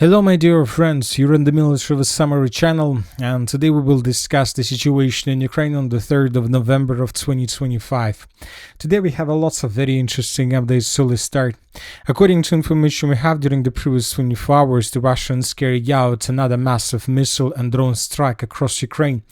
Hello my dear friends, you're in the Military Summary channel, and today we will discuss the situation in Ukraine on the 3rd of November of 2025. Today we have lots of very interesting updates, so let's start. According to information we have, during the previous 24 hours, the Russians carried out another massive missile and drone strike across Ukraine.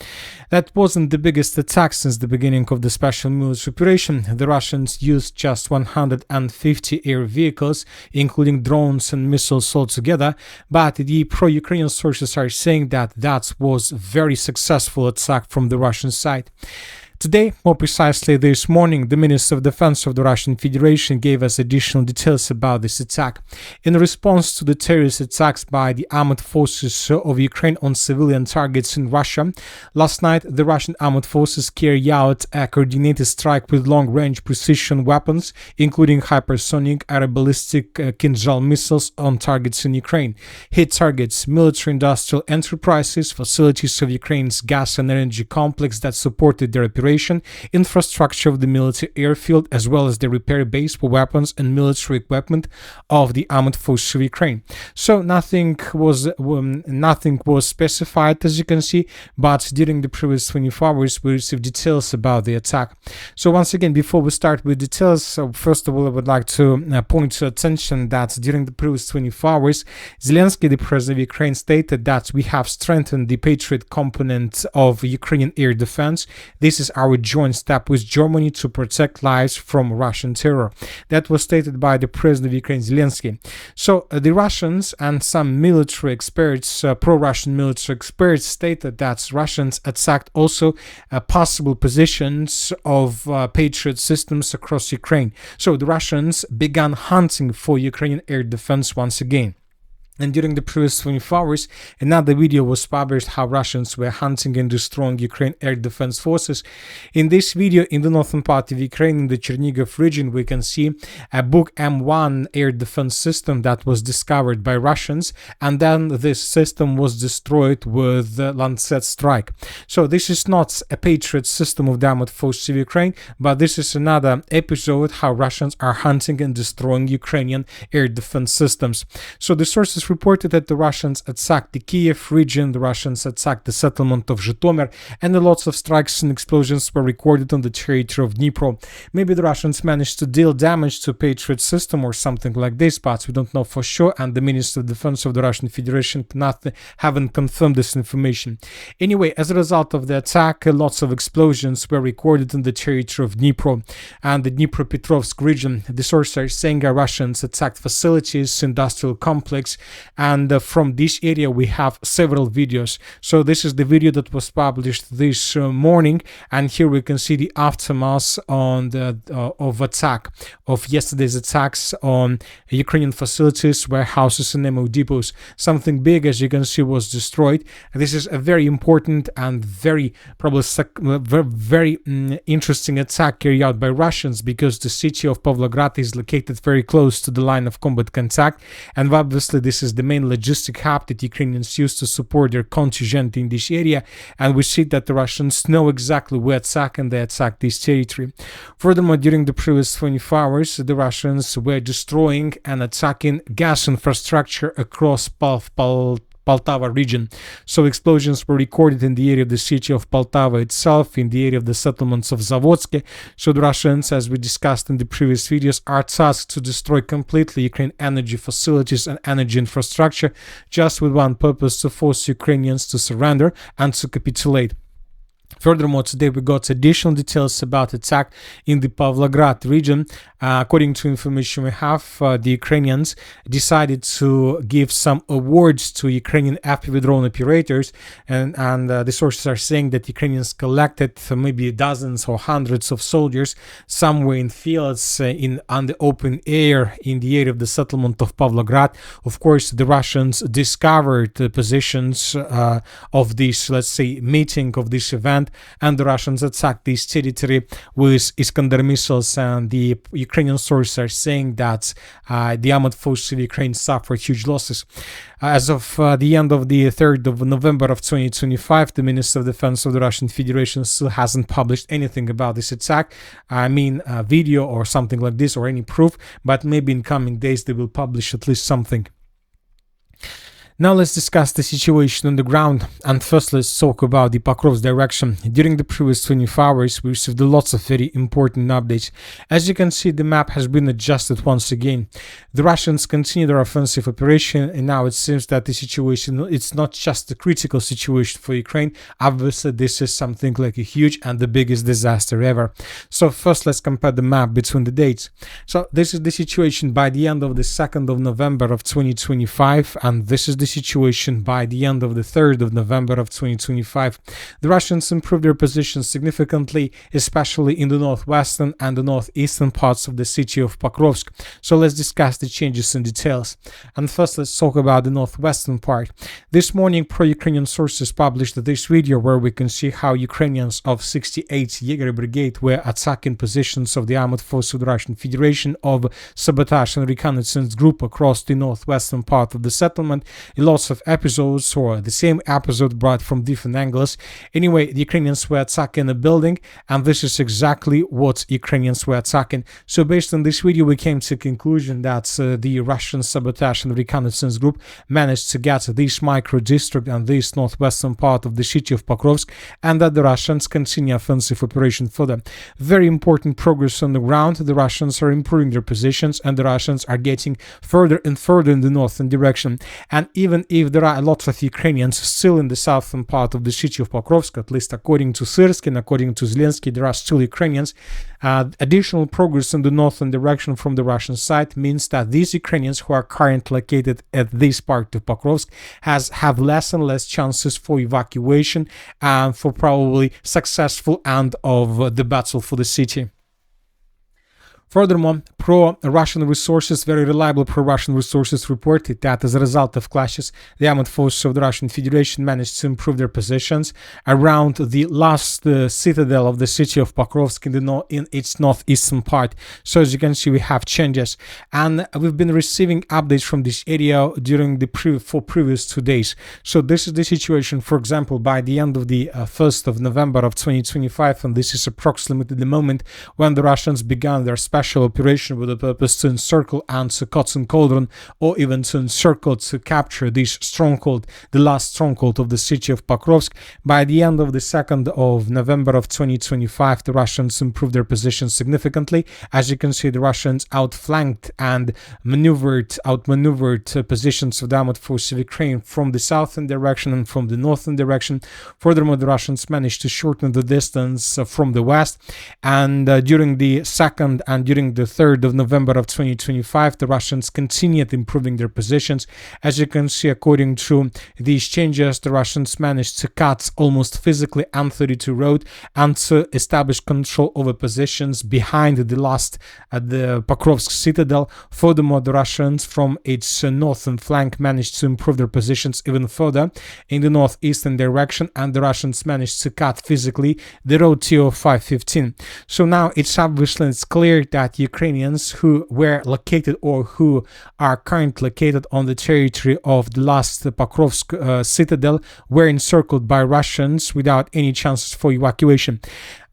That wasn't the biggest attack since the beginning of the special military operation. The Russians used just 150 air vehicles, including drones and missiles altogether, but the pro-Ukrainian sources are saying that that was a very successful attack from the Russian side. Today, more precisely this morning, the Minister of Defense of the Russian Federation gave us additional details about this attack. In response to the terrorist attacks by the armed forces of Ukraine on civilian targets in Russia, last night the Russian armed forces carried out a coordinated strike with long-range precision weapons, including hypersonic aeroballistic Killzone missiles on targets in Ukraine. Hit targets military-industrial enterprises, facilities of Ukraine's gas and energy complex that supported their operation, infrastructure of the military airfield, as well as the repair base for weapons and military equipment of the armed forces of Ukraine. So nothing was specified, as you can see, but during the previous 24 hours we received details about the attack. So once again, before we start with details, first of all I would like to point your attention that during the previous 24 hours, Zelensky, the president of Ukraine, stated that we have strengthened the Patriot component of Ukrainian air defense. This is our joint step with Germany to protect lives from Russian terror. That was stated by the president of Ukraine, Zelensky. So the Russians and some military experts, pro-Russian military experts, stated that Russians attacked also possible positions of Patriot systems across Ukraine. So the Russians began hunting for Ukrainian air defense once again. And during the previous 24 hours, another video was published how Russians were hunting and destroying Ukraine air defense forces. In this video, in the northern part of Ukraine, in the Chernihiv region, we can see a Buk M1 air defense system that was discovered by Russians, and then this system was destroyed with Lancet strike. So this is not a Patriot system of the armed forces of Ukraine, but this is another episode how Russians are hunting and destroying Ukrainian air defense systems. So the sources reported that the Russians attacked the Kiev region, the Russians attacked the settlement of Zhytomyr, and lots of strikes and explosions were recorded on the territory of Dnipro. Maybe the Russians managed to deal damage to Patriot system or something like this, but we don't know for sure, and the Minister of Defense of the Russian Federation haven't confirmed this information. Anyway, as a result of the attack, lots of explosions were recorded in the territory of Dnipro and the Dnipropetrovsk region. The sources are saying Russians attacked facilities, industrial complex, and from this area we have several videos. So this is the video that was published this morning, and here we can see the aftermath on the of yesterday's attacks on Ukrainian facilities, warehouses and ammo depots. Something big, as you can see, was destroyed. And this is a very important and very probably very interesting attack carried out by Russians, because the city of Pavlograd is located very close to the line of combat contact, and obviously this is the main logistic hub that Ukrainians use to support their contingent in this area, and we see that the Russians know exactly where to attack, and they attack this territory. Furthermore, during the previous 24 hours, the Russians were destroying and attacking gas infrastructure across Poltava region. So explosions were recorded in the area of the city of Poltava itself, in the area of the settlements of Zavodsky. So the Russians, as we discussed in the previous videos, are tasked to destroy completely Ukraine energy facilities and energy infrastructure, just with one purpose: to force Ukrainians to surrender and to capitulate. Furthermore, today we got additional details about attack in the Pavlograd region. According to information we have, the Ukrainians decided to give some awards to Ukrainian FPV drone operators, and the sources are saying that Ukrainians collected maybe dozens or hundreds of soldiers somewhere in fields on the open air in the area of the settlement of Pavlograd. Of course, the Russians discovered the positions of this, let's say, meeting of this event, and the Russians attacked this territory with Iskander missiles, and the Ukrainian sources are saying that the armed forces of Ukraine suffered huge losses. As of the end of the 3rd of November of 2025, the Minister of Defense of the Russian Federation still hasn't published anything about this attack. I mean, a video or something like this, or any proof, but maybe in coming days they will publish at least something. Now let's discuss the situation on the ground, and first let's talk about the Pokrovsk direction. During the previous 24 hours we received lots of very important updates. As you can see, the map has been adjusted once again. The Russians continue their offensive operation, and now it seems that the situation, it's not just a critical situation for Ukraine. Obviously this is something like a huge and the biggest disaster ever. So first let's compare the map between the dates. So this is the situation by the end of the 2nd of November of 2025, and this is the situation by the end of the 3rd of November of 2025. The Russians improved their position significantly, especially in the northwestern and the northeastern parts of the city of Pokrovsk. So let's discuss the changes in details. And first let's talk about the northwestern part. This morning pro-Ukrainian sources published this video where we can see how Ukrainians of 68th Jaeger Brigade were attacking positions of the armored forces of the Russian Federation of sabotage and reconnaissance group across the northwestern part of the settlement. Lots of episodes, or the same episode brought from different angles. Anyway, the Ukrainians were attacking a building, and this is exactly what Ukrainians were attacking. So based on this video we came to the conclusion that the Russian sabotage and reconnaissance group managed to get this micro district and this northwestern part of the city of Pokrovsk, and that the Russians continue offensive operation further. Very important progress on the ground. The Russians are improving their positions, and the Russians are getting further and further in the northern direction. And even if there are a lot of Ukrainians still in the southern part of the city of Pokrovsk, at least according to Syrsk and according to Zelensky, there are still Ukrainians. Additional progress in the northern direction from the Russian side means that these Ukrainians who are currently located at this part of Pokrovsk have less and less chances for evacuation and for probably successful end of the battle for the city. Furthermore, pro-Russian resources, very reliable pro-Russian resources, reported that as a result of clashes, the armed forces of the Russian Federation managed to improve their positions around the last citadel of the city of Pokrovsk in its northeastern part. So as you can see, we have changes, and we've been receiving updates from this area during the previous 2 days. So this is the situation, for example, by the end of the 1st of November of 2025, and this is approximately the moment when the Russians began their special operation with the purpose to encircle and to Kotsin Cauldron, or even to encircle, to capture this stronghold, the last stronghold of the city of Pokrovsk. By the end of the 2nd of November of 2025, the Russians improved their position significantly. As you can see, the Russians outflanked and outmaneuvered positions of the armored forces of Ukraine from the southern direction and from the northern direction. Furthermore, the Russians managed to shorten the distance from the west, and during the 2nd and during the 3rd of November of 2025, the Russians continued improving their positions. As you can see, according to these changes, the Russians managed to cut almost physically M32 road and to establish control over positions behind the Pokrovsk Citadel. Furthermore, the Russians from its northern flank managed to improve their positions even further in the northeastern direction, and the Russians managed to cut physically the road TO 515. So now it's clear that Ukrainians who were located or who are currently located on the territory of the last Pokrovsk citadel were encircled by Russians without any chances for evacuation.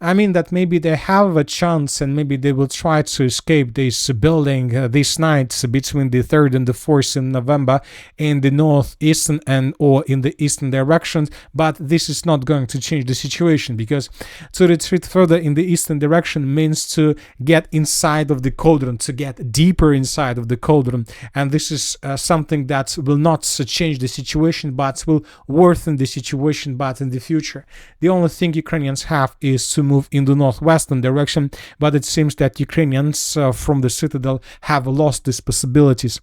I mean that maybe they have a chance and maybe they will try to escape this building this night between the 3rd and the 4th in November in the northeastern or in the eastern directions, but this is not going to change the situation, because to retreat further in the eastern direction means to get inside of the cauldron, to get deeper inside of the cauldron, and this is something that will not change the situation but will worsen the situation but in the future. The only thing Ukrainians have is to move in the northwestern direction, but it seems that Ukrainians from the citadel have lost these possibilities.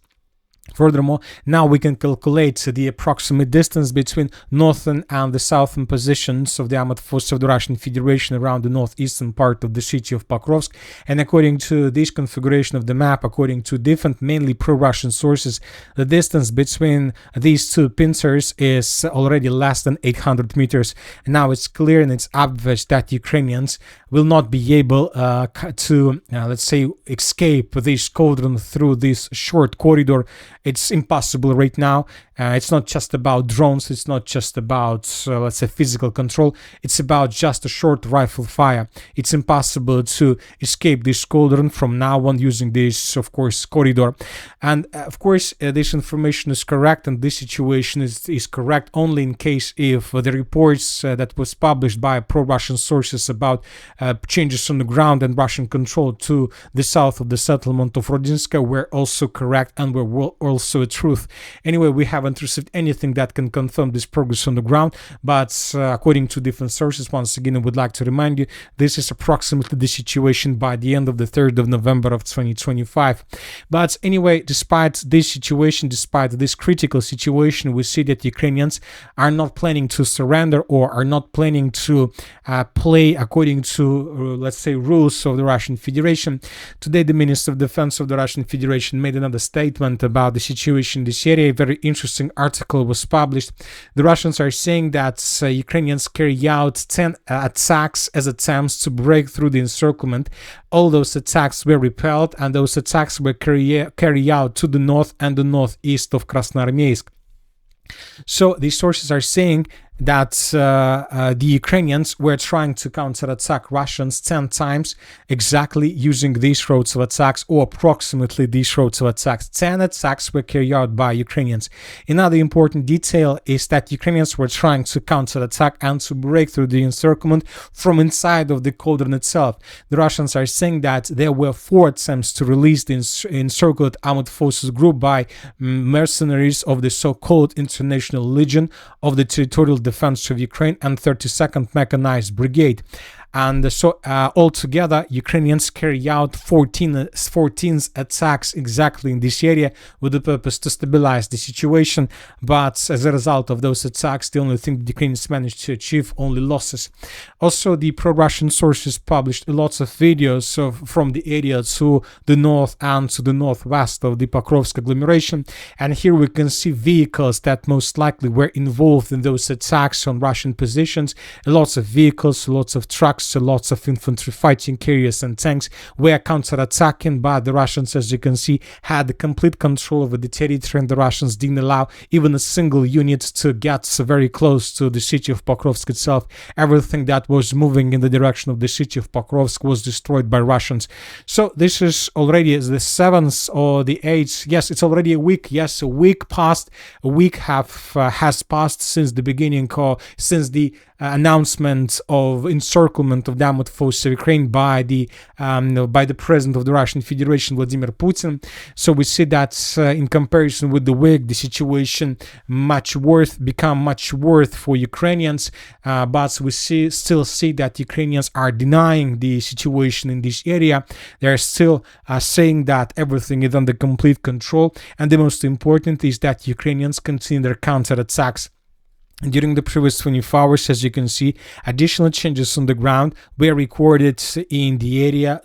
Furthermore, now we can calculate the approximate distance between northern and the southern positions of the armored forces of the Russian Federation around the northeastern part of the city of Pokrovsk, and according to this configuration of the map, according to different mainly pro-Russian sources, the distance between these two pincers is already less than 800 meters. Now it's clear and it's obvious that Ukrainians will not be able to, let's say, escape this cauldron through this short corridor it's impossible right now. It's not just about drones, it's not just about let's say physical control, it's about just a short rifle fire. It's impossible to escape this cauldron from now on using this, of course, corridor. And of course this information is correct, and this situation is correct only in case if the reports that was published by pro-Russian sources about changes on the ground and Russian control to the south of the settlement of Rodinska were also correct and were also a truth. Anyway, we haven't received anything that can confirm this progress on the ground, but according to different sources, once again, I would like to remind you, this is approximately the situation by the end of the 3rd of November of 2025. But anyway, despite this situation, despite this critical situation, we see that Ukrainians are not planning to surrender or are not planning to play according to, let's say, rules of the Russian Federation. Today, the Minister of Defense of the Russian Federation made another statement about the situation in this area. A very interesting article was published. The Russians are saying that Ukrainians carry out 10 attacks as attempts to break through the encirclement. All those attacks were repelled, and those attacks were carried out to the north and the northeast of Krasnoarmeysk. So these sources are saying that the Ukrainians were trying to counterattack Russians 10 times exactly using these roads of attacks, or approximately these roads of attacks. 10 attacks were carried out by Ukrainians. Another important detail is that Ukrainians were trying to counterattack and to break through the encirclement from inside of the cauldron itself. The Russians are saying that there were 4 attempts to release the encircled armed forces group by mercenaries of the so-called International Legion of the Territorial Defense of Ukraine and 32nd Mechanized Brigade. And so altogether, Ukrainians carry out 14 attacks exactly in this area with the purpose to stabilize the situation. But as a result of those attacks, the only thing the Ukrainians managed to achieve, only losses. Also, the pro-Russian sources published lots of videos from the area to the north and to the northwest of the Pokrovsk agglomeration. And here we can see vehicles that most likely were involved in those attacks on Russian positions. Lots of vehicles, lots of trucks, lots of infantry fighting carriers and tanks were counter-attacking, but the Russians, as you can see, had complete control over the territory, and the Russians didn't allow even a single unit to get very close to the city of Pokrovsk itself. Everything that was moving in the direction of the city of Pokrovsk was destroyed by Russians. So this is already the 7th or the 8th. Yes, it's already a week. Yes, a week passed. A week has passed since the beginning, or since the announcement of encirclement of the armed forces of Ukraine by the president of the Russian Federation, Vladimir Putin. So we see that in comparison with the week, the situation become much worse for Ukrainians. But we still see that Ukrainians are denying the situation in this area. They are still saying that everything is under complete control. And the most important is that Ukrainians continue their counterattacks. During the previous 24 hours, as you can see, additional changes on the ground were recorded in the area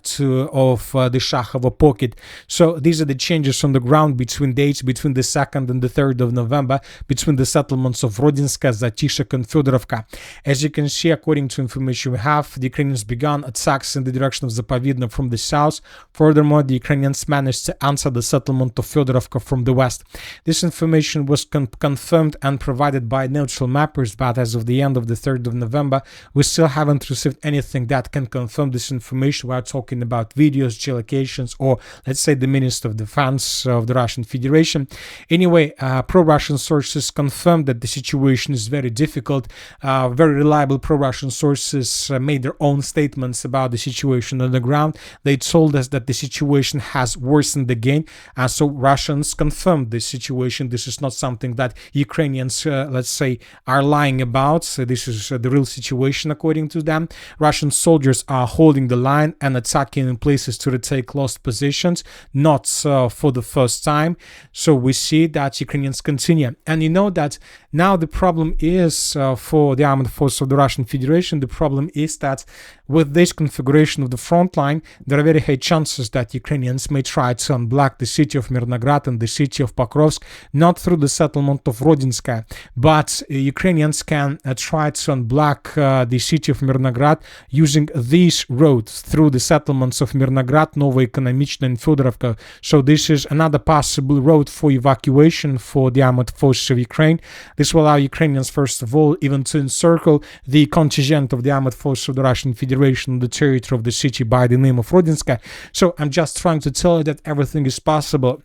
of the Shakhovo pocket. So these are the changes on the ground between dates between the 2nd and the 3rd of November, between the settlements of Rodinska, Zatishek and Fedorovka. As you can see, according to information we have, the Ukrainians began attacks in the direction of Zapovidno from the south. Furthermore, the Ukrainians managed to answer the settlement of Fedorovka from the west. This information was confirmed and provided by neutral mappers, but as of the end of the 3rd of November, we still haven't received anything that can confirm this information. We are talking about videos, geolocations, or let's say the Minister of Defense of the Russian Federation. Anyway, pro-Russian sources confirmed that the situation is very difficult. Very reliable pro-Russian sources made their own statements about the situation on the ground. They told us that the situation has worsened again. So Russians confirmed this situation. This is not something that Ukrainians, let's say, are lying about. So this is the real situation according to them. Russian soldiers are holding the line and attacking in places to retake lost positions, not for the first time. So we see that Ukrainians continue. And you know that now the problem is for the armed forces of the Russian Federation, the problem is that with this configuration of the front line, there are very high chances that Ukrainians may try to unblock the city of Mirnograd and the city of Pokrovsk, not through the settlement of Rodinskaya, but Ukrainians can try to unblock the city of Mirnograd using these roads through the settlements of Mirnograd, Novoekonomichno, and Fedorovka. So this is another possible road for evacuation for the armed forces of Ukraine. This will allow Ukrainians, first of all, even to encircle the contingent of the armed forces of the Russian Federation on the territory of the city by the name of Rodinskaya. So I'm just trying to tell you that everything is possible.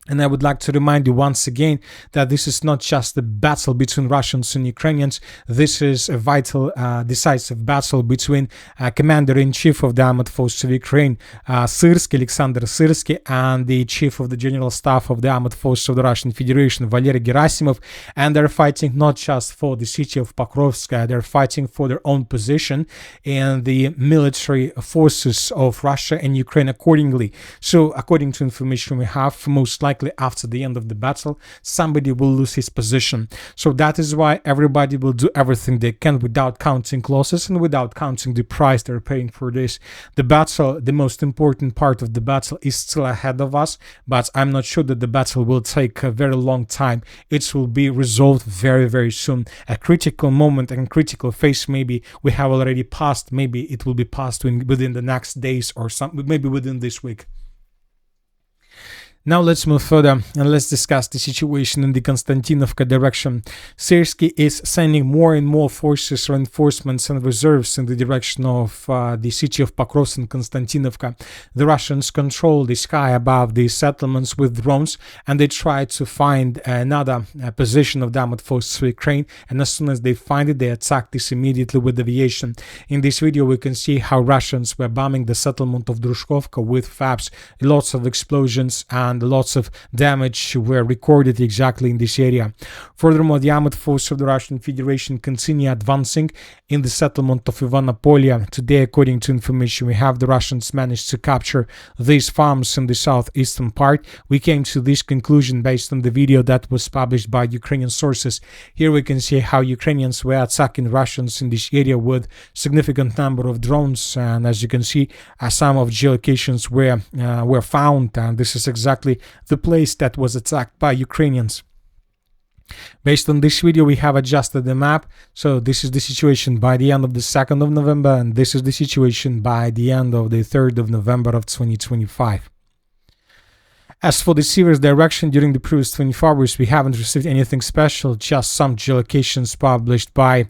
And I would like to remind you once again that this is not just a battle between Russians and Ukrainians. This is a vital, decisive battle between Commander-in-Chief of the Armed Forces of Ukraine, Syrsky, Alexander Syrsky, and the Chief of the General Staff of the Armed Forces of the Russian Federation, Valery Gerasimov. And they're fighting not just for the city of Pokrovsk, they're fighting for their own position and the military forces of Russia and Ukraine accordingly. So according to information we have, most likely after the end of the battle, somebody will lose his position. So that is why everybody will do everything they can without counting losses and without counting the price they're paying for this. The battle, the most important part of the battle, is still ahead of us, but I'm not sure that the battle will take a very long time. It will be resolved very, very soon. A critical moment and critical phase maybe we have already passed. Maybe it will be passed within the next days or maybe within this week. Now let's move further and let's discuss the situation in the Konstantinovka direction. Syrsky is sending more and more forces, reinforcements and reserves in the direction of the city of Pokrovsk and Konstantinovka. The Russians control the sky above the settlements with drones, and they try to find another position of the armed forces of Ukraine, and as soon as they find it, they attack this immediately with aviation. In this video we can see how Russians were bombing the settlement of Drushkovka with FABs, lots of explosions and lots of damage were recorded exactly in this area. Furthermore, the armed forces of the Russian Federation continue advancing in the settlement of Ivanopolia. Today, according to information we have, the Russians managed to capture these farms in the southeastern part. We came to this conclusion based on the video that was published by Ukrainian sources. Here we can see how Ukrainians were attacking Russians in this area with significant number of drones, and as you can see, some of geolocations were found, and this is exactly the place that was attacked by Ukrainians. Based on this video, we have adjusted the map. So this is the situation by the end of the 2nd of November, and this is the situation by the end of the 3rd of November of 2025. As for the Sivers direction, during the previous 24 hours, we haven't received anything special, just some geolocations published by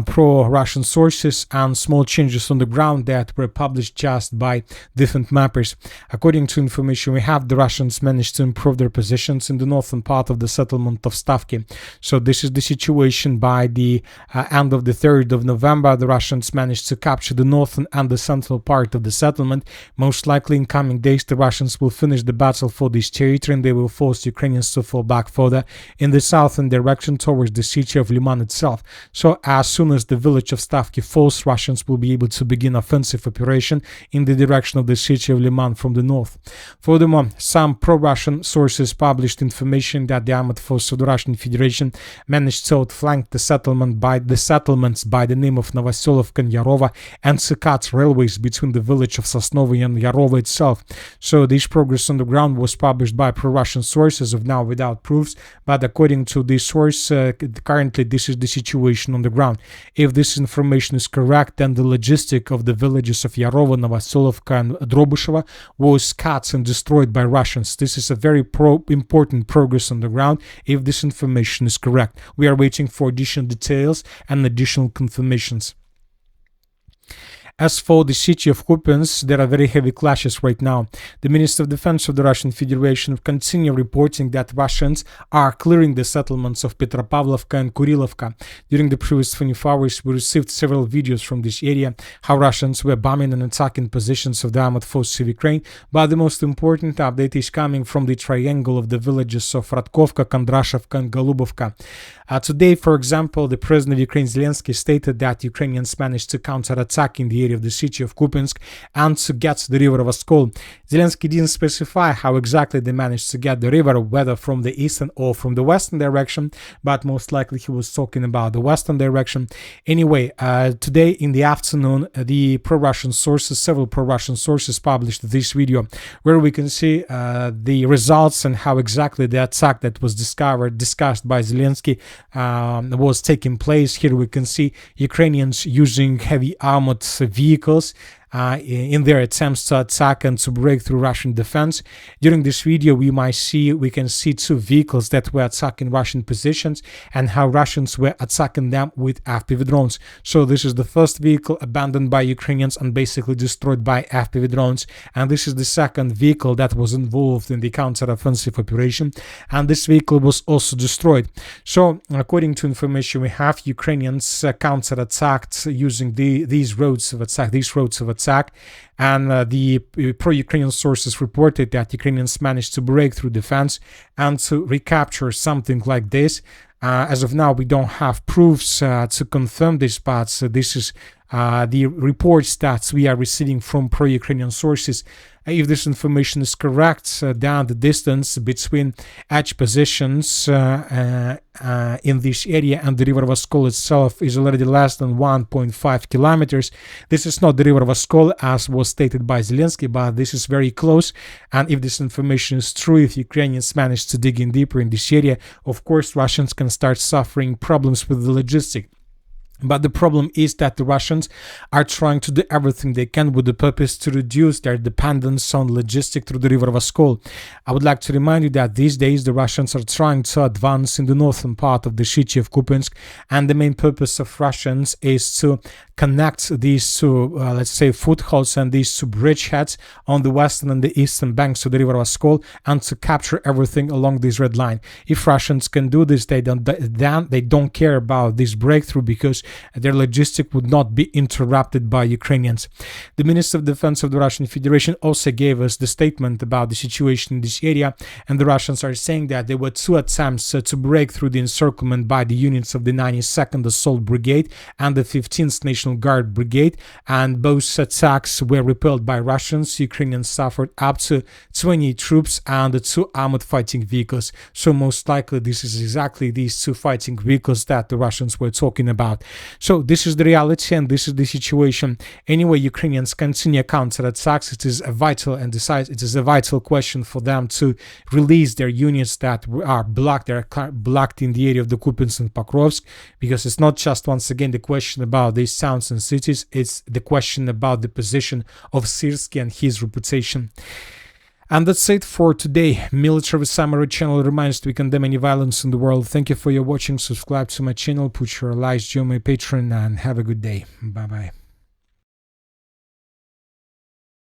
pro-Russian sources and small changes on the ground that were published just by different mappers. According to information we have, the Russians managed to improve their positions in the northern part of the settlement of Stavki. So this is the situation by the end of the 3rd of November. The Russians managed to capture the northern and the central part of the settlement. Most likely in coming days, the Russians will finish the battle for this territory and they will force Ukrainians to fall back further in the southern direction towards the city of Liman itself. So as soon as the village of Stavki falls, Russians will be able to begin offensive operation in the direction of the city of Liman from the north. Furthermore, some pro-Russian sources published information that the armed forces of the Russian Federation managed to outflank the settlements by the name of Novoselovka and Yarova, and to cut railways between the village of Sosnovo and Yarova itself. So this progress on the ground was published by pro-Russian sources of now without proofs, but according to this source, currently this is the situation on the ground. If this information is correct, then the logistic of the villages of Yarova, Novoselovka and Drobusheva was cut and destroyed by Russians. This is a very important progress on the ground if this information is correct. We are waiting for additional details and additional confirmations. As for the city of Kupiansk, there are very heavy clashes right now. The Minister of Defense of the Russian Federation continue reporting that Russians are clearing the settlements of Petropavlovka and Kurilovka. During the previous 24 hours, we received several videos from this area, how Russians were bombing and attacking positions of the armed forces of Ukraine, but the most important update is coming from the triangle of the villages of Radkovka, Kondrashevka and Golubovka. Today, for example, the President of Ukraine, Zelensky, stated that Ukrainians managed to counterattack in the area of the city of Kupiansk and to get to the river of Oskol. Zelensky didn't specify how exactly they managed to get the river, whether from the eastern or from the western direction, but most likely he was talking about the western direction. Anyway, today in the afternoon, the pro-Russian sources, several pro-Russian sources published this video where we can see the results and how exactly the attack that was discussed by Zelensky was taking place. Here we can see Ukrainians using heavy armored vehicles in their attempts to attack and to break through Russian defense. During this video, we can see two vehicles that were attacking Russian positions and how Russians were attacking them with FPV drones. So this is the first vehicle abandoned by Ukrainians and basically destroyed by FPV drones. And this is the second vehicle that was involved in the counter-offensive operation. And this vehicle was also destroyed. So according to information we have, Ukrainians counter-attacked using these roads of attack. And the pro-Ukrainian sources reported that Ukrainians managed to break through defense and to recapture something like this. As of now, we don't have proofs to confirm this, but this is the reports that we are receiving from pro-Ukrainian sources. If this information is correct, then the distance between edge positions in this area and the river of Oskol itself is already less than 1.5 kilometers. This is not the river of Oskol as was stated by Zelensky, but this is very close. And if this information is true, if Ukrainians manage to dig in deeper in this area, of course Russians can start suffering problems with the logistics. But the problem is that the Russians are trying to do everything they can with the purpose to reduce their dependence on logistics through the river of Oskol. I would like to remind you that these days the Russians are trying to advance in the northern part of the city of Kupiansk, and the main purpose of Russians is to connect these two, let's say, footholds and these two bridgeheads on the western and the eastern banks of the river of Oskol, and to capture everything along this red line. If Russians can do this, they don't care about this breakthrough because their logistic would not be interrupted by Ukrainians. The Minister of Defense of the Russian Federation also gave us the statement about the situation in this area, and the Russians are saying that there were two attempts to break through the encirclement by the units of the 92nd Assault Brigade and the 15th National Guard Brigade, and both attacks were repelled by Russians. Ukrainians suffered up to 20 troops and 2 armored fighting vehicles. So most likely this is exactly these 2 fighting vehicles that the Russians were talking about. So this is the reality and this is the situation. Anyway, Ukrainians continue counterattacks. It is a vital question for them to release their units that are blocked. They are blocked in the area of the Kupiansk and Pokrovsk, because it's not just once again the question about these towns and cities. It's the question about the position of Syrskyi and his reputation. And that's it for today. Military Summary channel reminds that we condemn any violence in the world. Thank you for your watching. Subscribe to my channel, put your likes, join my Patreon, and have a good day. Bye bye.